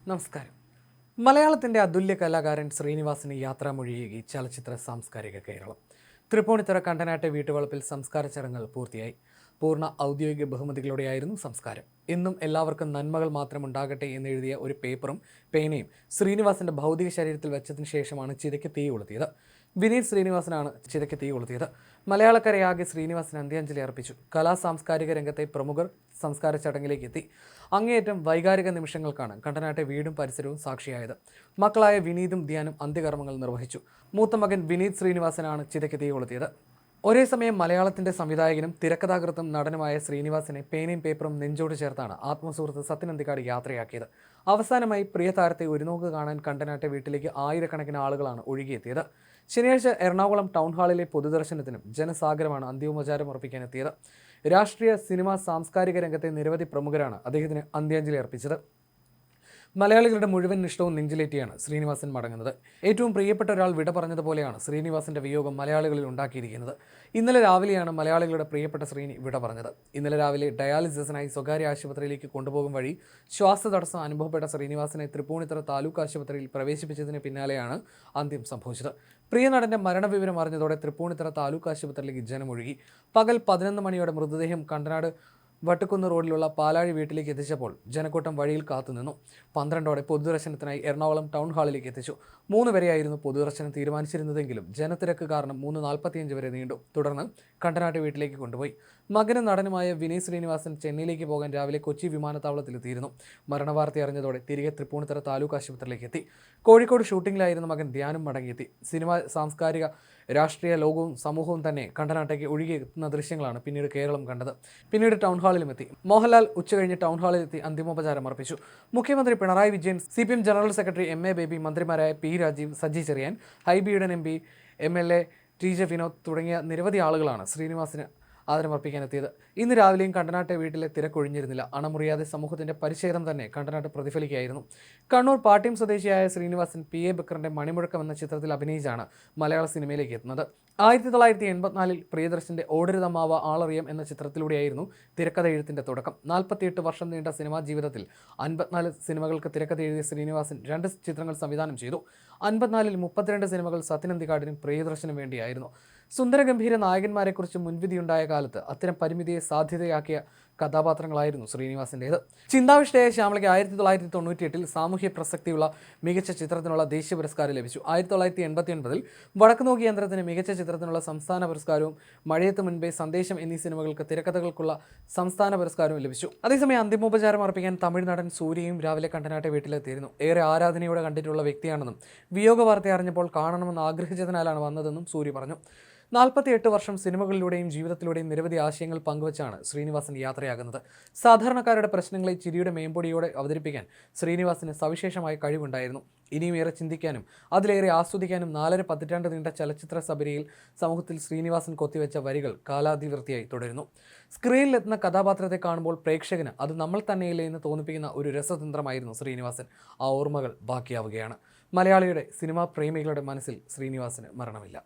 നമസ്കാരം. മലയാളത്തിൻ്റെ അതുല്യ കലാകാരൻ ശ്രീനിവാസിന് യാത്രാമൊഴിയേകി ചലച്ചിത്ര സാംസ്കാരിക കേരളം. തൃപ്പൂണിത്തുറ കണ്ടനാട്ടെ വീട്ടുവളപ്പിൽ സംസ്കാര ചടങ്ങുകൾ പൂർത്തിയായി. പൂർണ്ണ ഔദ്യോഗിക ബഹുമതികളോടെയായിരുന്നു സംസ്കാരം. എന്നും എല്ലാവർക്കും നന്മകൾ മാത്രം ഉണ്ടാകട്ടെ എന്നെഴുതിയ ഒരു പേപ്പറും പേനയും ശ്രീനിവാസിൻ്റെ ഭൗതിക ശരീരത്തിൽ വെച്ചതിന് ശേഷമാണ് ചിതയ്ക്ക് തീ കൊളുത്തിയത്. വിനീത് ശ്രീനിവാസനാണ് ചിതയ്ക്ക് തീ കൊളുത്തിയത്. മലയാളക്കരയാകെ ശ്രീനിവാസന് അന്ത്യാഞ്ജലി അർപ്പിച്ചു. സാംസ്കാരിക രംഗത്തെ പ്രമുഖർ സംസ്കാര ചടങ്ങിലേക്ക് എത്തി. അങ്ങേയറ്റം വൈകാരിക നിമിഷങ്ങൾക്കാണ് കണ്ടനാട്ടെ വീടും പരിസരവും സാക്ഷിയായത്. മക്കളായ വിനീതും ധ്യാനും അന്ത്യകർമ്മങ്ങൾ നിർവഹിച്ചു. മൂത്ത മകൻ വിനീത് ശ്രീനിവാസനാണ് ചിതയ്ക്ക് തീ കൊളുത്തിയത്. ഒരേ സമയം മലയാളത്തിൻ്റെ സംവിധായകനും തിരക്കഥാകൃത്തും നടനുമായ ശ്രീനിവാസനെ പേനയും പേപ്പറും നെഞ്ചോട് ചേർത്താണ് ആത്മസുഹൃത്ത് സത്യൻ അന്തിക്കാട് യാത്രയാക്കിയത്. അവസാനമായി പ്രിയ താരത്തെ ഒരു നോക്ക് കാണാൻ കണ്ടനാട്ടെ വീട്ടിലേക്ക് ആയിരക്കണക്കിന് ആളുകളാണ് ഒഴുകിയെത്തിയത്. ശനിയാഴ്ച എറണാകുളം ടൗൺ ഹാളിലെ പൊതുദർശനത്തിനും ജനസാഗരമാണ് അന്തിമോപചാരം അർപ്പിക്കാനെത്തിയത്. രാഷ്ട്രീയ, സിനിമ, സാംസ്കാരിക രംഗത്തെ നിരവധി പ്രമുഖരാണ് അദ്ദേഹത്തിന് അന്ത്യാഞ്ജലി അർപ്പിച്ചത്. മലയാളികളുടെ മുഴുവൻ ഇഷ്ടവും നെഞ്ചിലേറ്റിയാണ് ശ്രീനിവാസൻ മടങ്ങുന്നത്. ഏറ്റവും പ്രിയപ്പെട്ട ഒരാൾ വിട പറഞ്ഞതുപോലെയാണ് ശ്രീനിവാസന്റെ വിയോഗം മലയാളികളിൽ ഉണ്ടാക്കിയിരിക്കുന്നത്. ഇന്നലെ രാവിലെയാണ് മലയാളികളുടെ പ്രിയപ്പെട്ട ശ്രീനി വിട പറഞ്ഞത്. ഇന്നലെ രാവിലെ ഡയാലിസിസിനായി സ്വകാര്യ ആശുപത്രിയിലേക്ക് കൊണ്ടുപോകും വഴി ശ്വാസതടസ്സം അനുഭവപ്പെട്ട ശ്രീനിവാസനെ തൃപ്പൂണിത്തുറ താലൂക്ക് ആശുപത്രിയിൽ പ്രവേശിപ്പിച്ചതിന് പിന്നാലെയാണ് അന്ത്യം സംഭവിച്ചത്. പ്രിയ നടന്റെ മരണവിവരം അറിഞ്ഞതോടെ തൃപ്പൂണിത്തുറ താലൂക്ക് ആശുപത്രിയിലേക്ക് ജനമൊഴുകി. പകൽ 11 മണിയോടെ മൃതദേഹം കണ്ടനാട് വട്ടുകുന്ന് റോഡിലുള്ള പാലാഴി വീട്ടിലേക്ക് എത്തിച്ചപ്പോൾ ജനക്കൂട്ടം വഴിയിൽ കാത്തുനിന്നു. 12ഓടെ പൊതുദർശനത്തിനായി എറണാകുളം ടൗൺ ഹാളിലേക്ക് എത്തിച്ചു. 3 വരെയായിരുന്നു പൊതുദർശനം തീരുമാനിച്ചിരുന്നതെങ്കിലും ജനത്തിരക്ക് കാരണം 3:45 വരെ നീണ്ടു. തുടർന്ന് കണ്ടനാട്ട് വീട്ടിലേക്ക് കൊണ്ടുപോയി. മകനും നടനുമായ വിനീത് ശ്രീനിവാസൻ ചെന്നൈയിലേക്ക് പോകാൻ രാവിലെ കൊച്ചി വിമാനത്താവളത്തിലെത്തിയിരുന്നു. മരണവാർത്ത അറിഞ്ഞതോടെ തിരികെ തൃപ്പൂണിത്തുറ താലൂക്ക് ആശുപത്രിയിലേക്ക് എത്തി. കോഴിക്കോട് ഷൂട്ടിങ്ങിലായിരുന്ന മകൻ ധ്യാനും മടങ്ങിയെത്തി. സിനിമ, സാംസ്കാരിക, രാഷ്ട്രീയ ലോകവും സമൂഹവും തന്നെ കണ്ടനാട്ടേക്ക് ഒഴുകിയെത്തുന്ന ദൃശ്യങ്ങളാണ് പിന്നീട് കേരളം കണ്ടത്. പിന്നീട് ടൗൺ ഹാളിലും എത്തി. മോഹൻലാൽ ഉച്ചകഴിഞ്ഞ് ടൗൺ ഹാളിലെത്തി അന്തിമോപചാരം അർപ്പിച്ചു. മുഖ്യമന്ത്രി Pinarayi Vijayan, CPM general secretary MA Baby, മന്ത്രിമാരായ P Rajeev, Saji Cheriyan, Hibi Eden MP, MLA TJ Vinod തുടങ്ങിയ നിരവധി ആളുകളാണ് ശ്രീനിവാസിന് ആദരമർപ്പിക്കാനെത്തിയത്. ഇന്ന് രാവിലെയും കണ്ടനാട്ടെ വീട്ടിലെ തിരക്കൊഴിഞ്ഞിരുന്നില്ല. അണമുറിയാതെ സമൂഹത്തിന്റെ പരിച്ഛേദം തന്നെ കണ്ടനാട്ട് പ്രതിഫലിക്കുകയായിരുന്നു. കണ്ണൂർ പാട്യം സ്വദേശിയായ ശ്രീനിവാസൻ PA ബക്കറിന്റെ മണിമുഴക്കം എന്ന ചിത്രത്തിൽ അഭിനയിച്ചാണ് മലയാള സിനിമയിലേക്ക് എത്തുന്നത്. 1984 പ്രിയദർശന്റെ ഓടരുതമാവ ആളറിയാം എന്ന ചിത്രത്തിലൂടെയായിരുന്നു തിരക്കഥ എഴുത്തിന്റെ തുടക്കം. 48 വർഷം നീണ്ട സിനിമാ ജീവിതത്തിൽ 54 സിനിമകൾക്ക് തിരക്കഥ എഴുതിയ ശ്രീനിവാസൻ 2 ചിത്രങ്ങൾ സംവിധാനം ചെയ്തു. 54-ൽ 32 സിനിമകൾ സത്യൻ അന്തിക്കാടിനും പ്രിയദർശനും വേണ്ടിയായിരുന്നു. സുന്ദരഗംഭീര നായകന്മാരെക്കുറിച്ച് മുൻവിധിയുണ്ടായ കാലത്ത് അത്തരം പരിമിതിയെ സാധ്യതയാക്കിയ കഥാപാത്രങ്ങളായിരുന്നു ശ്രീനിവാസിൻ്റേത്. ചിന്താവിഷ്ടയായ ശ്യാമളയ്ക്ക് 1998-ൽ സാമൂഹ്യ പ്രസക്തിയുള്ള മികച്ച ചിത്രത്തിനുള്ള ദേശീയ പുരസ്കാരം ലഭിച്ചു. 1989-ൽ വടക്കുനോക്കി യന്ത്രത്തിന് മികച്ച ചിത്രത്തിനുള്ള സംസ്ഥാന പുരസ്കാരവും മഴയത്ത് മുൻപേ, സന്ദേശം എന്നീ സിനിമകൾക്ക് തിരക്കഥകൾക്കുള്ള സംസ്ഥാന പുരസ്കാരവും ലഭിച്ചു. അതേസമയം അന്തിമോപചാരം അർപ്പിക്കാൻ തമിഴ് നടൻ സൂര്യയും രാവിലെ കണ്ടനാട്ടെ വീട്ടിലെത്തിയിരുന്നു. ഏറെ ആരാധനയോടെ കണ്ടിട്ടുള്ള വ്യക്തിയാണെന്നും വിയോഗ വാർത്ത അറിഞ്ഞപ്പോൾ കാണണമെന്ന് ആഗ്രഹിച്ചതിനാലാണ് വന്നതെന്നും സൂര്യ പറഞ്ഞു. 48 വർഷം സിനിമകളിലൂടെയും ജീവിതത്തിലൂടെയും നിരവധി ആശയങ്ങൾ പങ്കുവച്ചാണ് ശ്രീനിവാസൻ യാത്രയാകുന്നത്. സാധാരണക്കാരുടെ പ്രശ്നങ്ങളെ ചിരിയുടെ മേമ്പൊടിയോടെ അവതരിപ്പിക്കാൻ ശ്രീനിവാസന് സവിശേഷമായ കഴിവുണ്ടായിരുന്നു. ഇനിയും ഏറെ ചിന്തിക്കാനും അതിലേറെ ആസ്വദിക്കാനും 4.5 പതിറ്റാണ്ട് നീണ്ട ചലച്ചിത്ര സബരിയിൽ സമൂഹത്തിൽ ശ്രീനിവാസൻ കൊത്തിവെച്ച വരികൾ കാലാതിവൃത്തിയായി തുടരുന്നു. സ്ക്രീനിലെത്തുന്ന കഥാപാത്രത്തെ കാണുമ്പോൾ പ്രേക്ഷകന് അത് നമ്മൾ തന്നെയല്ലേ എന്ന് തോന്നിപ്പിക്കുന്ന ഒരു രസതന്ത്രമായിരുന്നു ശ്രീനിവാസൻ. ആ ഓർമ്മകൾ ബാക്കിയാവുകയാണ്. മലയാളിയുടെ സിനിമാ പ്രേമികളുടെ മനസ്സിൽ ശ്രീനിവാസന് മരണമില്ല.